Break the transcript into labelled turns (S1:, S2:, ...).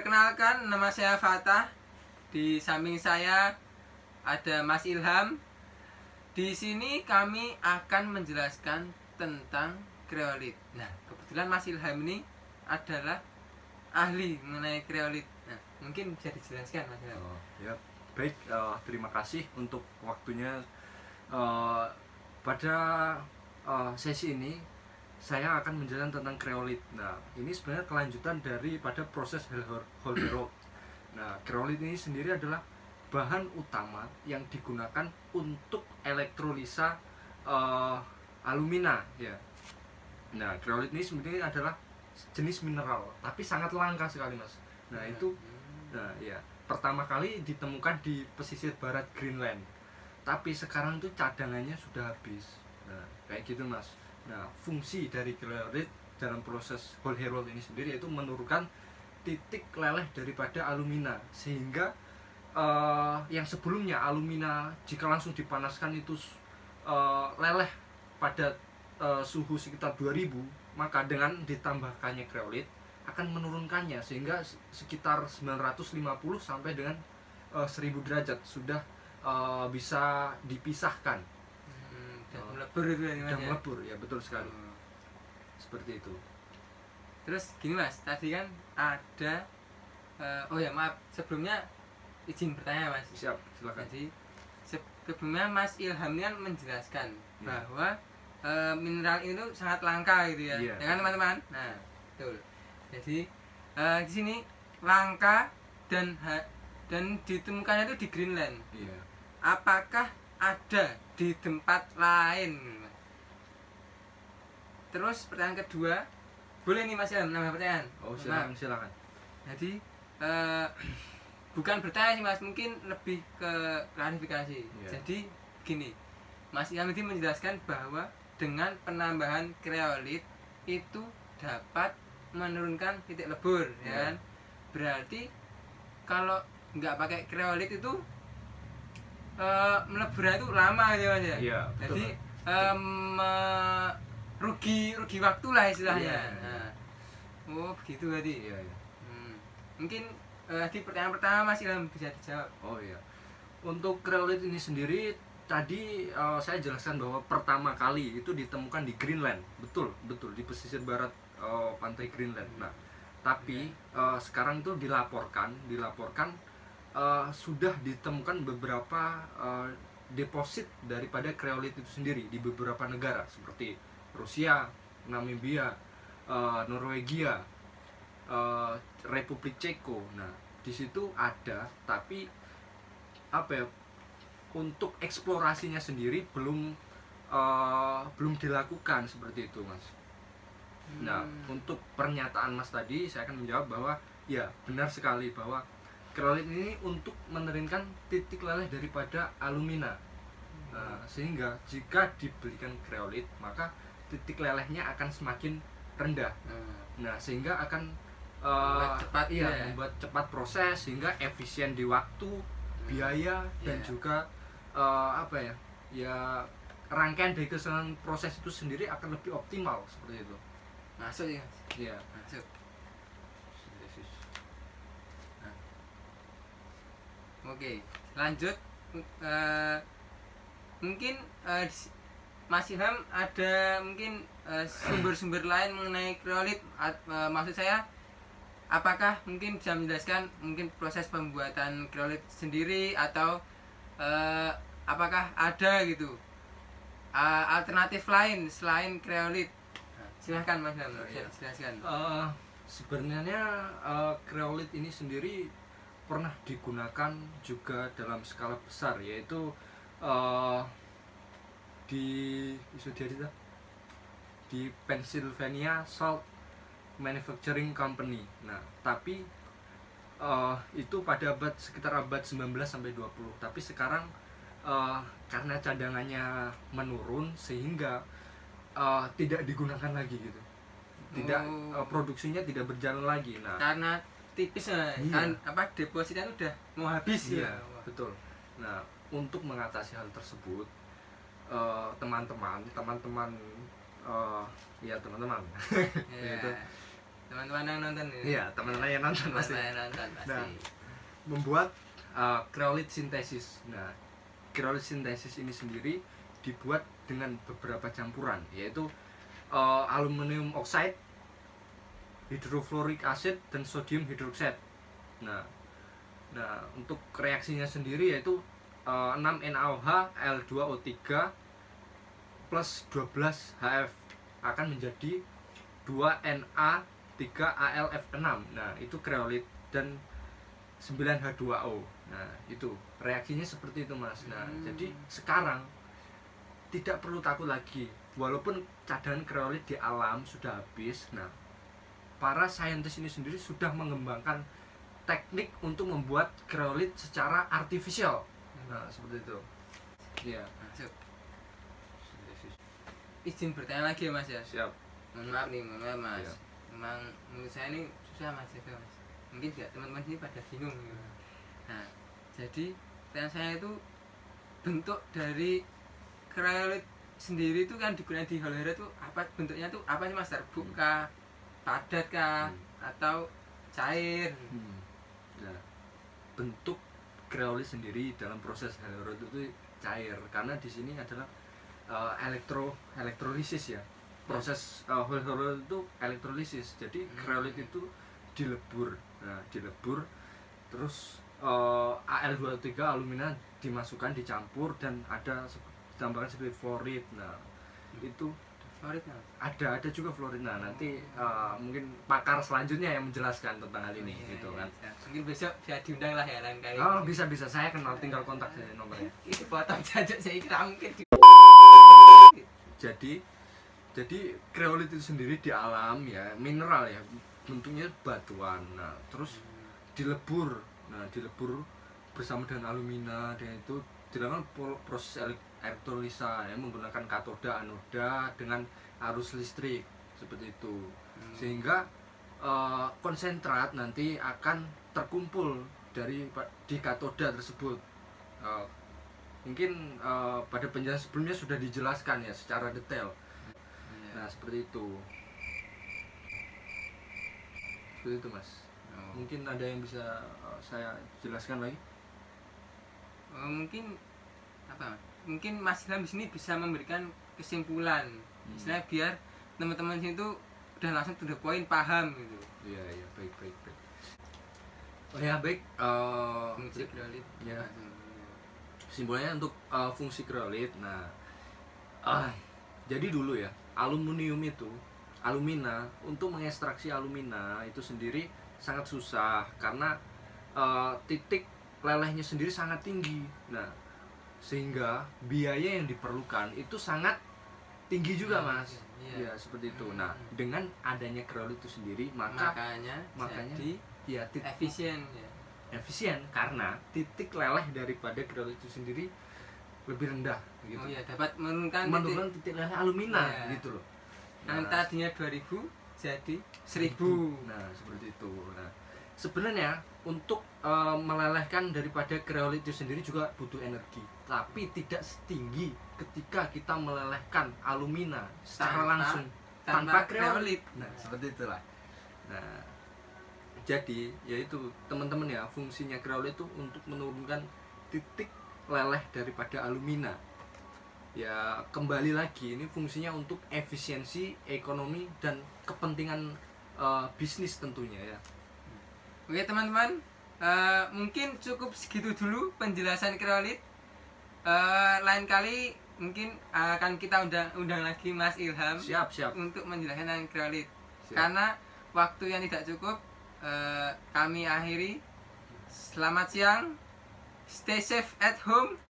S1: Perkenalkan, nama saya Fatah. Di samping saya ada Mas Ilham. Di sini kami akan menjelaskan tentang kreolit. Nah, kebetulan Mas Ilham ini adalah ahli mengenai kreolit. Nah, mungkin bisa dijelaskan Mas Ilham.
S2: Ya, baik. Terima kasih untuk waktunya. Pada sesi ini saya akan menjelaskan tentang kreolit. Nah, ini sebenarnya kelanjutan daripada proses Hall-Héroult. Nah, kreolit ini sendiri adalah bahan utama yang digunakan untuk elektrolisa alumina, ya. Nah, kreolit ini sebenarnya adalah jenis mineral, tapi sangat langka sekali, Mas. Nah, pertama kali ditemukan di pesisir barat Greenland. Tapi sekarang itu cadangannya sudah habis. Nah, kayak gitu, Mas. Nah, fungsi dari kreolit dalam proses Hall-Héroult ini sendiri yaitu menurunkan titik leleh daripada alumina, sehingga yang sebelumnya alumina jika langsung dipanaskan itu leleh pada suhu sekitar 2000, maka dengan ditambahkannya kreolit akan menurunkannya sehingga sekitar 950 sampai dengan 1000 derajat sudah bisa dipisahkan.
S1: Dan
S2: melebur, ya betul sekali. Seperti itu.
S1: Terus gini Mas, tadi kan ada maaf, sebelumnya izin bertanya Mas.
S2: Siap, silakan.
S1: Jadi sebelumnya Mas Ilham ini kan menjelaskan bahwa mineral itu sangat langka gitu ya. Ya kan teman-teman? Nah, betul. Jadi di sini langka dan ditemukannya itu di Greenland.
S2: Iya.
S1: Apakah ada di tempat lain? Terus pertanyaan kedua, boleh nih Mas Ilham nambah pertanyaan?
S2: Oh, silakan.
S1: Jadi bukan bertanya sih Mas, mungkin lebih ke klarifikasi. Jadi gini, Mas Ilham ini menjelaskan bahwa dengan penambahan kreolit itu dapat menurunkan titik lebur, ya kan? Berarti kalau nggak pakai kreolit itu meleburnya itu lama gitu Mas ya.
S2: Iya, betul.
S1: Jadi rugi waktu lah istilahnya. Nah, oh begitu tadi.
S2: Iya.
S1: Mungkin di pertanyaan pertama Mas Ilham bisa dijawab.
S2: Oh iya. Untuk kreolit ini sendiri tadi saya jelaskan bahwa pertama kali itu ditemukan di Greenland. Betul di pesisir barat pantai Greenland. Nah, tapi sekarang itu dilaporkan sudah ditemukan beberapa deposit daripada kreolit itu sendiri di beberapa negara seperti Rusia, Namibia, Norwegia, Republik Ceko. Nah, di situ ada, tapi untuk eksplorasinya sendiri belum dilakukan seperti itu, Mas. Nah, untuk pernyataan Mas tadi saya akan menjawab bahwa ya benar sekali bahwa kreolit ini untuk menurunkan titik leleh daripada alumina. Sehingga jika diberikan kreolit maka titik lelehnya akan semakin rendah. Nah, sehingga akan membuat cepat proses sehingga efisien di waktu, biaya dan juga rangkaian dari keseluruhan proses itu sendiri akan lebih optimal seperti itu.
S1: Masuk ya?
S2: Iya.
S1: Masuk. Oke, lanjut. Mungkin Mas Ilham ada mungkin sumber-sumber lain mengenai kreolit. Maksud saya, apakah mungkin bisa menjelaskan mungkin proses pembuatan kreolit sendiri atau apakah ada gitu alternatif lain selain kreolit? Silahkan Mas Ilham, jelaskan.
S2: Sebenarnya kreolit ini sendiri pernah digunakan juga dalam skala besar, yaitu di Pennsylvania Salt Manufacturing Company. Nah, tapi itu pada sekitar abad 19 sampai 20. Tapi sekarang karena cadangannya menurun sehingga tidak digunakan lagi gitu. Produksinya tidak berjalan lagi. Nah,
S1: karena tipis kan depositnya udah mau habis.
S2: Iya, betul. Nah, untuk mengatasi hal tersebut teman-teman
S1: teman-teman yang nonton ini.
S2: Iya, teman-teman yang nonton pasti.
S1: Teman-teman yang nonton pasti.
S2: Nah, membuat kreolit sintesis. Nah, kreolit sintesis ini sendiri dibuat dengan beberapa campuran, yaitu aluminium oxide, hidrofluoric acid, dan sodium hidroxide. Nah, untuk reaksinya sendiri yaitu 6 NaOH L2O3 plus 12 HF akan menjadi 2 Na3AlF6. Nah, itu kreolit, dan 9 H2O. Nah, itu reaksinya seperti itu, Mas. Nah, jadi sekarang tidak perlu takut lagi. Walaupun cadangan kreolit di alam sudah habis, nah, para saintis ini sendiri sudah mengembangkan teknik untuk membuat kreolit secara artifisial. Nah, seperti itu. Iya.
S1: Masuk. Izin bertanya lagi ya, Mas ya.
S2: Siap.
S1: Mohon maaf nih, mohon maaf, Mas.
S2: Iya.
S1: Memang menurut saya ini susah, Mas, itu, Mas. Mungkin juga teman-teman sini pada bingung gitu. Nah, jadi pertanyaan saya itu bentuk dari kreolit sendiri itu kan digunakan di halo-halo itu apa bentuknya tuh apa sih, Mas? Terbuka, padat kah, atau cair?
S2: Nah, bentuk kreolit sendiri dalam proses halo itu cair, karena di sini adalah elektrolisis ya. Proses halo itu elektrolisis. Jadi kreolit itu dilebur. Nah, dilebur terus Al2O3 alumina dimasukkan, dicampur, dan ada tambahkan seperti fluorid. Nah, itu
S1: Favorit, Mas?
S2: ada juga fluorid. Nah, nanti mungkin pakar selanjutnya yang menjelaskan tentang hal ini gitu kan.
S1: Mungkin besok bisa diundang lah ya lain kali.
S2: Oh, bisa saya kenal, tinggal kontak saya nomornya.
S1: Itu potong jajuk saya kira mungkin.
S2: Jadi kreolit itu sendiri di alam ya, mineral ya, bentuknya batuan. Nah, terus dilebur. Nah, dilebur bersama dengan alumina, dan itu dilakukan proses elektrolisa ya, menggunakan katoda anoda dengan arus listrik seperti itu. Sehingga konsentrat nanti akan terkumpul di katoda tersebut. Mungkin pada penjelasan sebelumnya sudah dijelaskan ya secara detail. Nah, seperti itu. Seperti itu, Mas. Mungkin ada yang bisa saya jelaskan lagi?
S1: Mungkin apa? Mungkin Mas Ilham di sini bisa memberikan kesimpulan. Istilahnya biar teman-teman sini tuh udah langsung to the point, paham gitu.
S2: Iya, baik. Oh ya, baik.
S1: Fungsi kreolit.
S2: Ya. Simbolnya untuk fungsi kreolit. Nah, jadi dulu ya, alumina, untuk mengekstraksi alumina itu sendiri sangat susah karena titik lelehnya sendiri sangat tinggi. Nah, sehingga biaya yang diperlukan itu sangat tinggi juga, Mas. Ya, seperti itu. Nah, dengan adanya kreolit itu sendiri, makanya
S1: jadi
S2: ya efisien karena titik leleh daripada kreolit itu sendiri lebih rendah gitu.
S1: Oh iya, dapat menurunkan
S2: titik leleh alumina gitu loh.
S1: Nah, tadinya 2000 jadi 1000.
S2: Nah, seperti itu. Nah, sebenarnya untuk melelehkan daripada kreolit itu sendiri juga butuh energi, tapi tidak setinggi ketika kita melelehkan alumina secara langsung tanpa kreolit. Nah, seperti itulah. Nah, jadi yaitu teman-teman ya, fungsinya kreolit itu untuk menurunkan titik leleh daripada alumina. Ya, kembali lagi ini fungsinya untuk efisiensi ekonomi dan kepentingan bisnis tentunya ya.
S1: Oke teman-teman, mungkin cukup segitu dulu penjelasan kreolit. Lain kali mungkin akan kita undang lagi Mas Ilham.
S2: Siap.
S1: Untuk menjelaskan tentang kreolit. Karena waktu yang tidak cukup, kami akhiri. Selamat siang, stay safe at home.